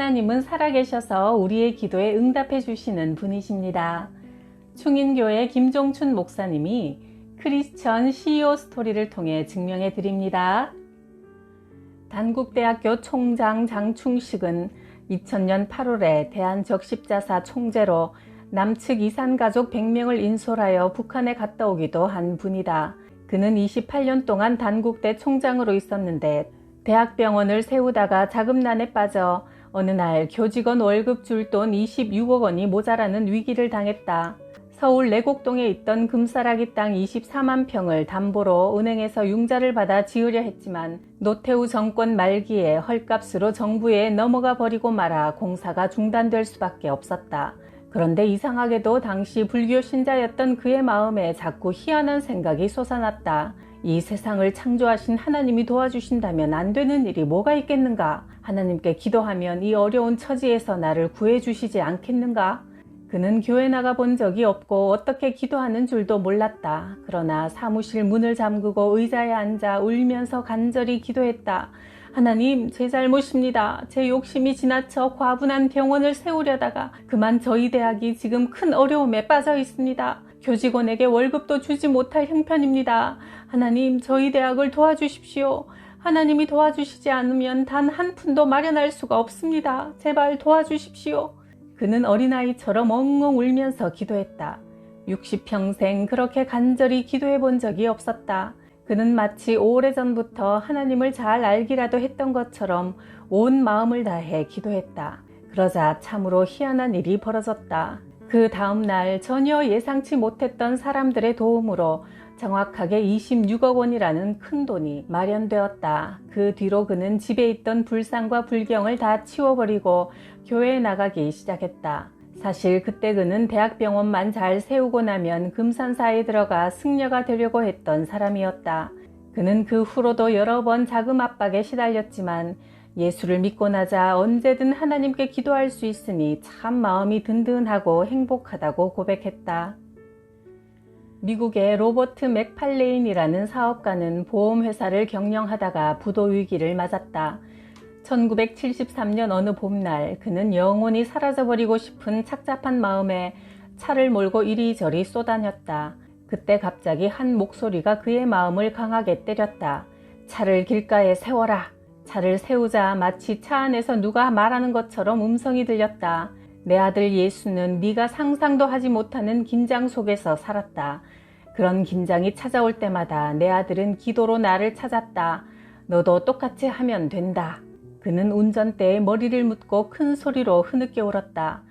하나님은 살아계셔서 우리의 기도에 응답해 주시는 분이십니다. 충인교회 김종춘 목사님이 크리스천 CEO 스토리를 통해 증명해 드립니다. 단국대학교 총장 장충식은 2000년 8월에 대한적십자사 총재로 남측 이산가족 100명을 인솔하여 북한에 갔다 오기도 한 분이다. 그는 28년 동안 단국대 총장으로 있었는데 대학병원을 세우다가 자금난에 빠져 어느 날 교직원 월급 줄 돈 26억 원이 모자라는 위기를 당했다. 서울 내곡동에 있던 금싸라기 땅 24만 평을 담보로 은행에서 융자를 받아 지으려 했지만 노태우 정권 말기에 헐값으로 정부에 넘어가 버리고 말아 공사가 중단될 수밖에 없었다. 그런데 이상하게도 당시 불교 신자였던 그의 마음에 자꾸 희한한 생각이 솟아났다. 이 세상을 창조하신 하나님이 도와주신다면 안 되는 일이 뭐가 있겠는가? 하나님께 기도하면 이 어려운 처지에서 나를 구해주시지 않겠는가? 그는 교회 나가 본 적이 없고 어떻게 기도하는 줄도 몰랐다. 그러나 사무실 문을 잠그고 의자에 앉아 울면서 간절히 기도했다. 하나님, 제 잘못입니다. 제 욕심이 지나쳐 과분한 병원을 세우려다가 그만 저희 대학이 지금 큰 어려움에 빠져 있습니다. 교직원에게 월급도 주지 못할 형편입니다. 하나님, 저희 대학을 도와주십시오. 하나님이 도와주시지 않으면 단 한 푼도 마련할 수가 없습니다. 제발 도와주십시오. 그는 어린아이처럼 엉엉 울면서 기도했다. 60평생 그렇게 간절히 기도해 본 적이 없었다. 그는 마치 오래전부터 하나님을 잘 알기라도 했던 것처럼 온 마음을 다해 기도했다. 그러자 참으로 희한한 일이 벌어졌다. 그 다음 날 전혀 예상치 못했던 사람들의 도움으로 정확하게 26억 원이라는 큰 돈이 마련되었다. 그 뒤로 그는 집에 있던 불상과 불경을 다 치워버리고 교회에 나가기 시작했다. 사실 그때 그는 대학병원만 잘 세우고 나면 금산사에 들어가 승려가 되려고 했던 사람이었다. 그는 그 후로도 여러 번 자금 압박에 시달렸지만 예수를 믿고 나자 언제든 하나님께 기도할 수 있으니 참 마음이 든든하고 행복하다고 고백했다. 미국의 로버트 맥팔레인이라는 사업가는 보험회사를 경영하다가 부도 위기를 맞았다. 1973년 어느 봄날 그는 영원히 사라져버리고 싶은 착잡한 마음에 차를 몰고 이리저리 쏘다녔다. 그때 갑자기 한 목소리가 그의 마음을 강하게 때렸다. 차를 길가에 세워라. 차를 세우자 마치 차 안에서 누가 말하는 것처럼 음성이 들렸다. 내 아들 예수는 네가 상상도 하지 못하는 긴장 속에서 살았다. 그런 긴장이 찾아올 때마다 내 아들은 기도로 나를 찾았다. 너도 똑같이 하면 된다. 그는 운전대에 머리를 묻고 큰 소리로 흐느껴 울었다.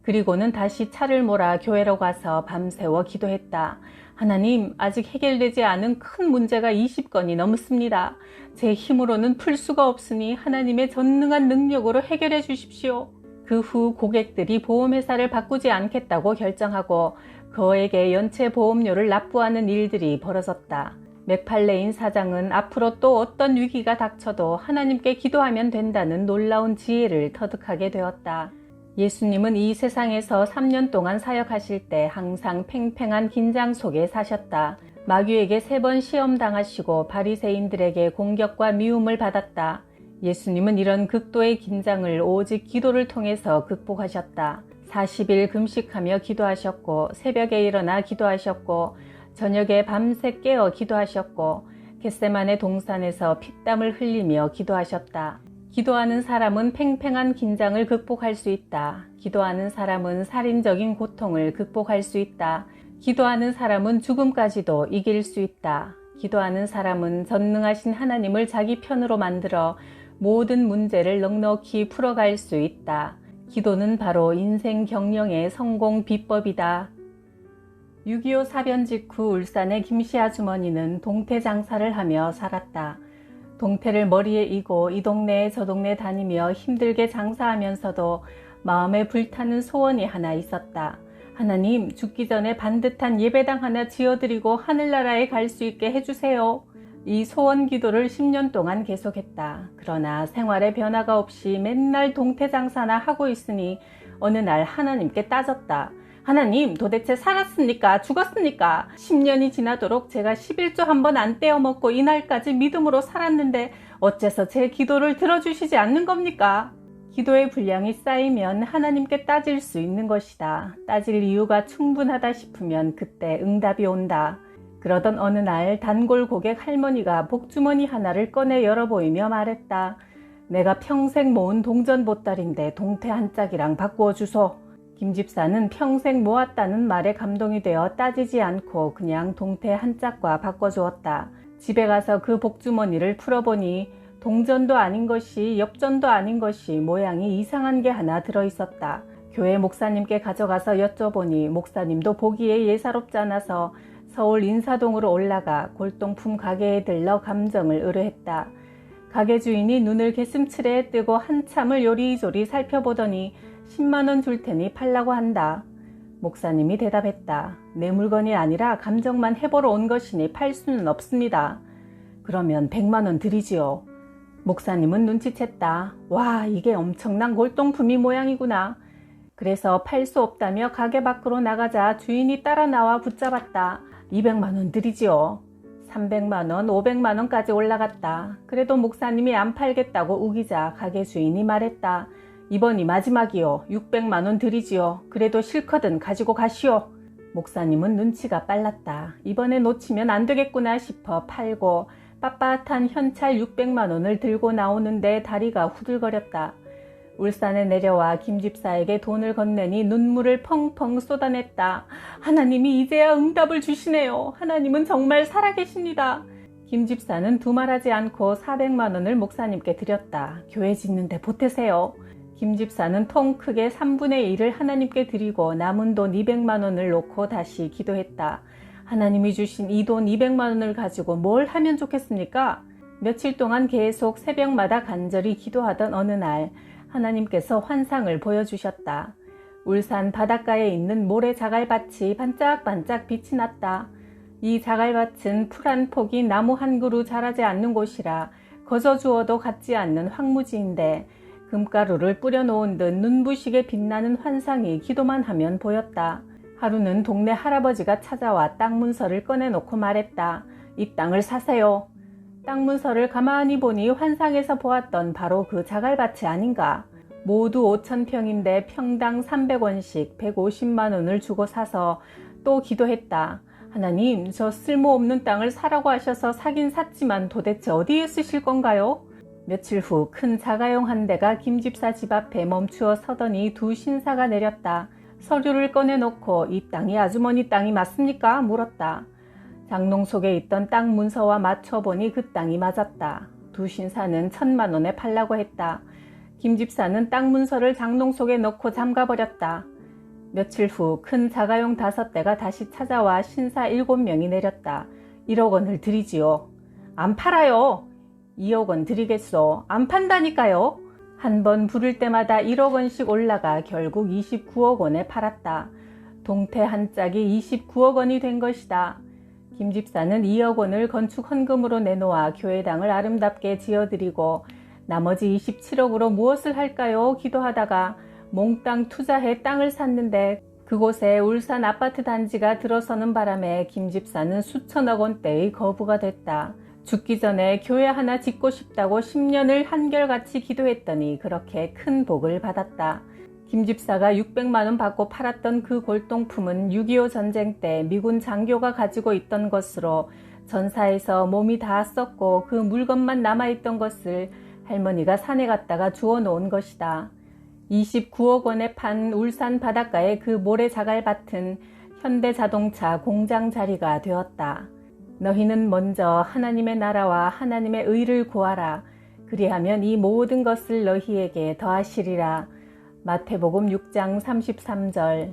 그리고는 다시 차를 몰아 교회로 가서 밤새워 기도했다. 하나님, 아직 해결되지 않은 큰 문제가 20건이 넘습니다. 제 힘으로는 풀 수가 없으니 하나님의 전능한 능력으로 해결해 주십시오. 그 후 고객들이 보험회사를 바꾸지 않겠다고 결정하고 그에게 연체 보험료를 납부하는 일들이 벌어졌다. 맥팔레인 사장은 앞으로 또 어떤 위기가 닥쳐도 하나님께 기도하면 된다는 놀라운 지혜를 터득하게 되었다. 예수님은 이 세상에서 3년 동안 사역하실 때 항상 팽팽한 긴장 속에 사셨다. 마귀에게 3번 시험당하시고 바리새인들에게 공격과 미움을 받았다. 예수님은 이런 극도의 긴장을 오직 기도를 통해서 극복하셨다. 40일 금식하며 기도하셨고 새벽에 일어나 기도하셨고 저녁에 밤새 깨어 기도하셨고 겟세마네 동산에서 피땀을 흘리며 기도하셨다. 기도하는 사람은 팽팽한 긴장을 극복할 수 있다. 기도하는 사람은 살인적인 고통을 극복할 수 있다. 기도하는 사람은 죽음까지도 이길 수 있다. 기도하는 사람은 전능하신 하나님을 자기 편으로 만들어 모든 문제를 넉넉히 풀어갈 수 있다. 기도는 바로 인생 경영의 성공 비법이다. 6.25 사변 직후 울산의 김씨 아주머니는 동태 장사를 하며 살았다. 동태를 머리에 이고 이 동네 저 동네 다니며 힘들게 장사하면서도 마음에 불타는 소원이 하나 있었다. 하나님, 죽기 전에 반듯한 예배당 하나 지어드리고 하늘나라에 갈 수 있게 해주세요. 이 소원 기도를 10년 동안 계속했다. 그러나 생활에 변화가 없이 맨날 동태 장사나 하고 있으니 어느 날 하나님께 따졌다. 하나님, 도대체 살았습니까? 죽었습니까? 10년이 지나도록 제가 11조 한 번 안 떼어먹고 이날까지 믿음으로 살았는데 어째서 제 기도를 들어주시지 않는 겁니까? 기도의 분량이 쌓이면 하나님께 따질 수 있는 것이다. 따질 이유가 충분하다 싶으면 그때 응답이 온다. 그러던 어느 날 단골 고객 할머니가 복주머니 하나를 꺼내 열어 보이며 말했다. 내가 평생 모은 동전 보따리인데 동태 한 짝이랑 바꾸어 주소. 김 집사는 평생 모았다는 말에 감동이 되어 따지지 않고 그냥 동태 한 짝과 바꿔주었다. 집에 가서 그 복주머니를 풀어보니 동전도 아닌 것이 엽전도 아닌 것이 모양이 이상한 게 하나 들어있었다. 교회 목사님께 가져가서 여쭤보니 목사님도 보기에 예사롭지 않아서 서울 인사동으로 올라가 골동품 가게에 들러 감정을 의뢰했다. 가게 주인이 눈을 개슴츠레 뜨고 한참을 요리조리 살펴보더니 10만원 줄 테니 팔라고 한다. 목사님이 대답했다. 내 물건이 아니라 감정만 해보러 온 것이니 팔 수는 없습니다. 그러면 100만원 드리지요. 목사님은 눈치챘다. 와, 이게 엄청난 골동품이 모양이구나. 그래서 팔 수 없다며 가게 밖으로 나가자 주인이 따라 나와 붙잡았다. 200만원 드리지요. 300만원, 500만원까지 올라갔다. 그래도 목사님이 안 팔겠다고 우기자 가게 주인이 말했다. 이번이 마지막이요. 600만원 드리지요. 그래도 실컷은 가지고 가시오. 목사님은 눈치가 빨랐다. 이번에 놓치면 안 되겠구나 싶어 팔고 빳빳한 현찰 600만원을 들고 나오는데 다리가 후들거렸다. 울산에 내려와 김 집사에게 돈을 건네니 눈물을 펑펑 쏟아냈다. 하나님이 이제야 응답을 주시네요. 하나님은 정말 살아계십니다. 김 집사는 두말하지 않고 400만원을 목사님께 드렸다. 교회 짓는데 보태세요. 김 집사는 통 크게 3분의 1을 하나님께 드리고 남은 돈 200만원을 놓고 다시 기도했다. 하나님이 주신 이 돈 200만원을 가지고 뭘 하면 좋겠습니까? 며칠 동안 계속 새벽마다 간절히 기도하던 어느 날 하나님께서 환상을 보여주셨다. 울산 바닷가에 있는 모래 자갈밭이 반짝반짝 빛이 났다. 이 자갈밭은 풀 한 폭이 나무 한 그루 자라지 않는 곳이라 거저 주어도 같지 않는 황무지인데 금가루를 뿌려놓은 듯 눈부시게 빛나는 환상이 기도만 하면 보였다. 하루는 동네 할아버지가 찾아와 땅 문서를 꺼내놓고 말했다. 이 땅을 사세요. 땅 문서를 가만히 보니 환상에서 보았던 바로 그 자갈밭이 아닌가. 모두 5,000평인데 평당 300원씩 150만원을 주고 사서 또 기도했다. 하나님, 저 쓸모없는 땅을 사라고 하셔서 사긴 샀지만 도대체 어디에 쓰실 건가요? 며칠 후 큰 자가용 한 대가 김 집사 집 앞에 멈추어 서더니 두 신사가 내렸다. 서류를 꺼내놓고 이 땅이 아주머니 땅이 맞습니까? 물었다. 장롱 속에 있던 땅 문서와 맞춰보니 그 땅이 맞았다. 두 신사는 1,000만원에 팔라고 했다. 김 집사는 땅 문서를 장롱 속에 넣고 잠가버렸다. 며칠 후 큰 자가용 5대가 다시 찾아와 신사 7명이 내렸다. 1억 원을 드리지요. 안 팔아요. 2억 원 드리겠소. 안 판다니까요. 한 번 부를 때마다 1억 원씩 올라가 결국 29억 원에 팔았다. 동태 한 짝이 29억 원이 된 것이다. 김 집사는 2억 원을 건축 헌금으로 내놓아 교회당을 아름답게 지어드리고 나머지 27억으로 무엇을 할까요? 기도하다가 몽땅 투자해 땅을 샀는데 그곳에 울산 아파트 단지가 들어서는 바람에 김 집사는 수천억 원대의 거부가 됐다. 죽기 전에 교회 하나 짓고 싶다고 10년을 한결같이 기도했더니 그렇게 큰 복을 받았다. 김 집사가 600만원 받고 팔았던 그 골동품은 6.25 전쟁 때 미군 장교가 가지고 있던 것으로 전사에서 몸이 다 썩고 그 물건만 남아있던 것을 할머니가 산에 갔다가 주워 놓은 것이다. 29억 원에 판 울산 바닷가의 그 모래자갈밭은 현대자동차 공장 자리가 되었다. 너희는 먼저 하나님의 나라와 하나님의 의를 구하라. 그리하면 이 모든 것을 너희에게 더하시리라. 마태복음 6장 33절.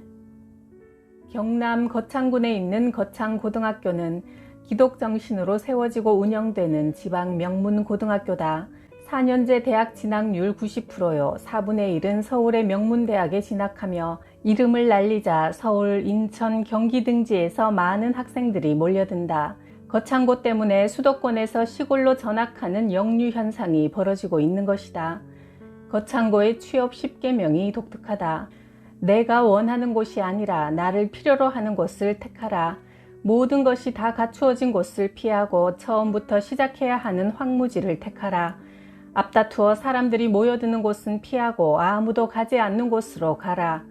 경남 거창군에 있는 거창고등학교는 기독정신으로 세워지고 운영되는 지방 명문 고등학교다. 4년제 대학 진학률 90%요. 4분의 1은 서울의 명문대학에 진학하며 이름을 날리자 서울, 인천, 경기 등지에서 많은 학생들이 몰려든다. 거창고 때문에 수도권에서 시골로 전학하는 역류 현상이 벌어지고 있는 것이다. 거창고의 취업 10계명이 독특하다. 내가 원하는 곳이 아니라 나를 필요로 하는 곳을 택하라. 모든 것이 다 갖추어진 곳을 피하고 처음부터 시작해야 하는 황무지를 택하라. 앞다투어 사람들이 모여드는 곳은 피하고 아무도 가지 않는 곳으로 가라.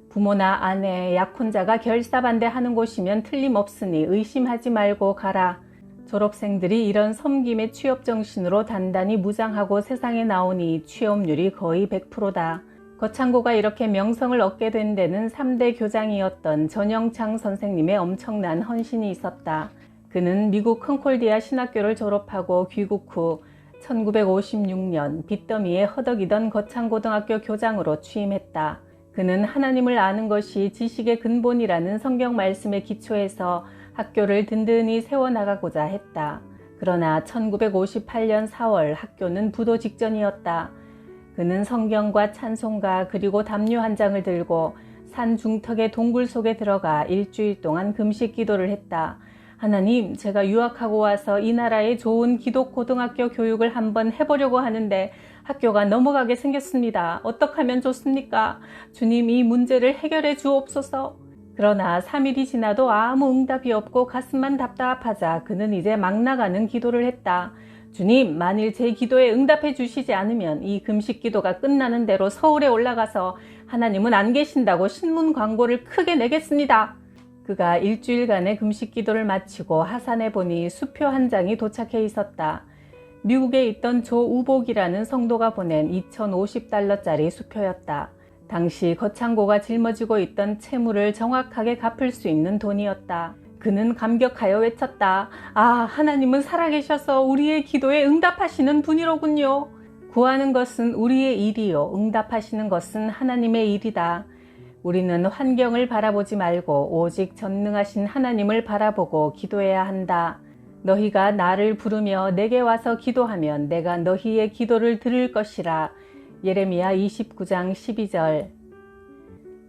부모나 아내, 약혼자가 결사반대하는 곳이면 틀림없으니 의심하지 말고 가라. 졸업생들이 이런 섬김의 취업정신으로 단단히 무장하고 세상에 나오니 취업률이 거의 100%다. 거창고가 이렇게 명성을 얻게 된 데는 3대 교장이었던 전영창 선생님의 엄청난 헌신이 있었다. 그는 미국 컨콜디아 신학교를 졸업하고 귀국 후 1956년 빚더미에 허덕이던 거창고등학교 교장으로 취임했다. 그는 하나님을 아는 것이 지식의 근본이라는 성경 말씀에 기초해서 학교를 든든히 세워나가고자 했다. 그러나 1958년 4월 학교는 부도 직전이었다. 그는 성경과 찬송가 그리고 담요 한 장을 들고 산 중턱의 동굴 속에 들어가 일주일 동안 금식 기도를 했다. 하나님, 제가 유학하고 와서 이 나라의 좋은 기독 고등학교 교육을 한번 해보려고 하는데 학교가 넘어가게 생겼습니다. 어떻게 하면 좋습니까? 주님, 이 문제를 해결해 주옵소서. 그러나 3일이 지나도 아무 응답이 없고 가슴만 답답하자 그는 이제 막 나가는 기도를 했다. 주님, 만일 제 기도에 응답해 주시지 않으면 이 금식 기도가 끝나는 대로 서울에 올라가서 하나님은 안 계신다고 신문 광고를 크게 내겠습니다. 그가 일주일간의 금식 기도를 마치고 하산해 보니 수표 한 장이 도착해 있었다. 미국에 있던 조 우복이라는 성도가 보낸 2,050달러짜리 수표였다. 당시 거창고가 짊어지고 있던 채무를 정확하게 갚을 수 있는 돈이었다. 그는 감격하여 외쳤다. 아, 하나님은 살아계셔서 우리의 기도에 응답하시는 분이로군요. 구하는 것은 우리의 일이요, 응답하시는 것은 하나님의 일이다. 우리는 환경을 바라보지 말고 오직 전능하신 하나님을 바라보고 기도해야 한다. 너희가 나를 부르며 내게 와서 기도하면 내가 너희의 기도를 들을 것이라. 예레미야 29장 12절.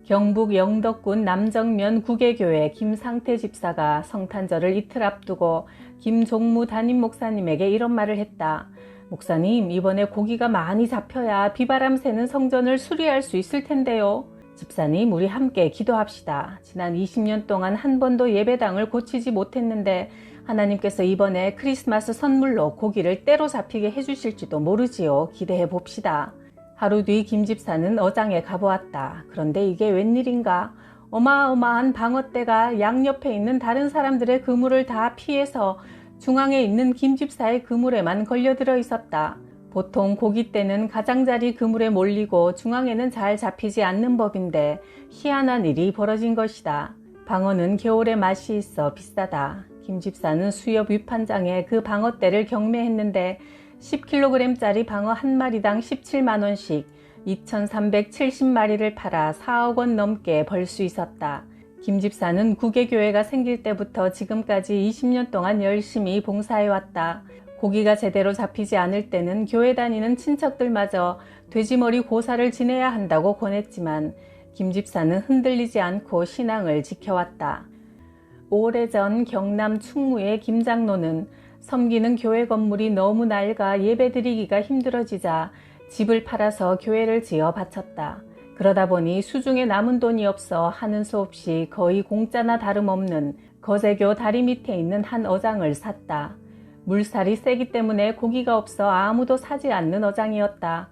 경북 영덕군 남정면 구계교회 김상태 집사가 성탄절을 이틀 앞두고 김종무 담임 목사님에게 이런 말을 했다. 목사님, 이번에 고기가 많이 잡혀야 비바람 새는 성전을 수리할 수 있을 텐데요. 집사님, 우리 함께 기도합시다. 지난 20년 동안 한 번도 예배당을 고치지 못했는데 하나님께서 이번에 크리스마스 선물로 고기를 때로 잡히게 해주실지도 모르지요. 기대해 봅시다. 하루 뒤 김 집사는 어장에 가보았다. 그런데 이게 웬일인가? 어마어마한 방어떼가 양옆에 있는 다른 사람들의 그물을 다 피해서 중앙에 있는 김 집사의 그물에만 걸려들어 있었다. 보통 고깃대는 가장자리 그물에 몰리고 중앙에는 잘 잡히지 않는 법인데 희한한 일이 벌어진 것이다. 방어는 겨울에 맛이 있어 비싸다. 김 집사는 수협 위판장에 그 방어떼를 경매했는데 10kg짜리 방어 한 마리당 17만원씩 2,370마리를 팔아 4억 원 넘게 벌 수 있었다. 김 집사는 구계교회가 생길 때부터 지금까지 20년 동안 열심히 봉사해왔다. 고기가 제대로 잡히지 않을 때는 교회 다니는 친척들마저 돼지머리 고사를 지내야 한다고 권했지만 김 집사는 흔들리지 않고 신앙을 지켜왔다. 오래전 경남 충무의 김 장로는 섬기는 교회 건물이 너무 낡아 예배드리기가 힘들어지자 집을 팔아서 교회를 지어 바쳤다. 그러다 보니 수중에 남은 돈이 없어 하는 수 없이 거의 공짜나 다름없는 거제교 다리 밑에 있는 한 어장을 샀다. 물살이 세기 때문에 고기가 없어 아무도 사지 않는 어장이었다.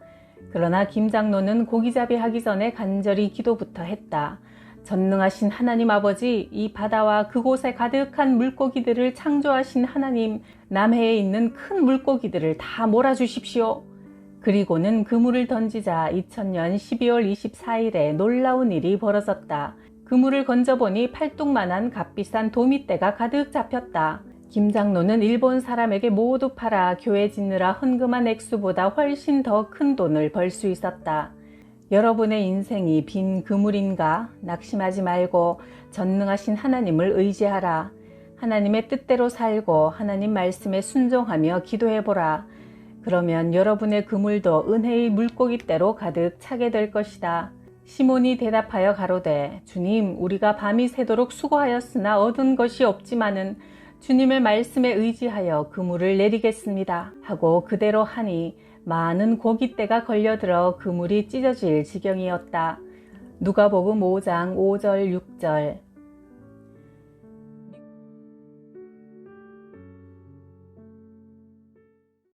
그러나 김 장로는 고기잡이 하기 전에 간절히 기도부터 했다. 전능하신 하나님 아버지, 이 바다와 그곳에 가득한 물고기들을 창조하신 하나님, 남해에 있는 큰 물고기들을 다 몰아주십시오. 그리고는 그물을 던지자 2000년 12월 24일에 놀라운 일이 벌어졌다. 그물을 건져보니 팔뚝만한 값비싼 도미떼가 가득 잡혔다. 김 장로는 일본 사람에게 모두 팔아 교회 짓느라 헌금한 액수보다 훨씬 더 큰 돈을 벌 수 있었다. 여러분의 인생이 빈 그물인가? 낙심하지 말고 전능하신 하나님을 의지하라. 하나님의 뜻대로 살고 하나님 말씀에 순종하며 기도해보라. 그러면 여러분의 그물도 은혜의 물고기대로 가득 차게 될 것이다. 시몬이 대답하여 가로되, 주님, 우리가 밤이 새도록 수고하였으나 얻은 것이 없지만은 주님의 말씀에 의지하여 그물을 내리겠습니다 하고 그대로 하니 많은 고깃대가 걸려들어 그물이 찢어질 지경이었다. 누가복음 5장 5절 6절.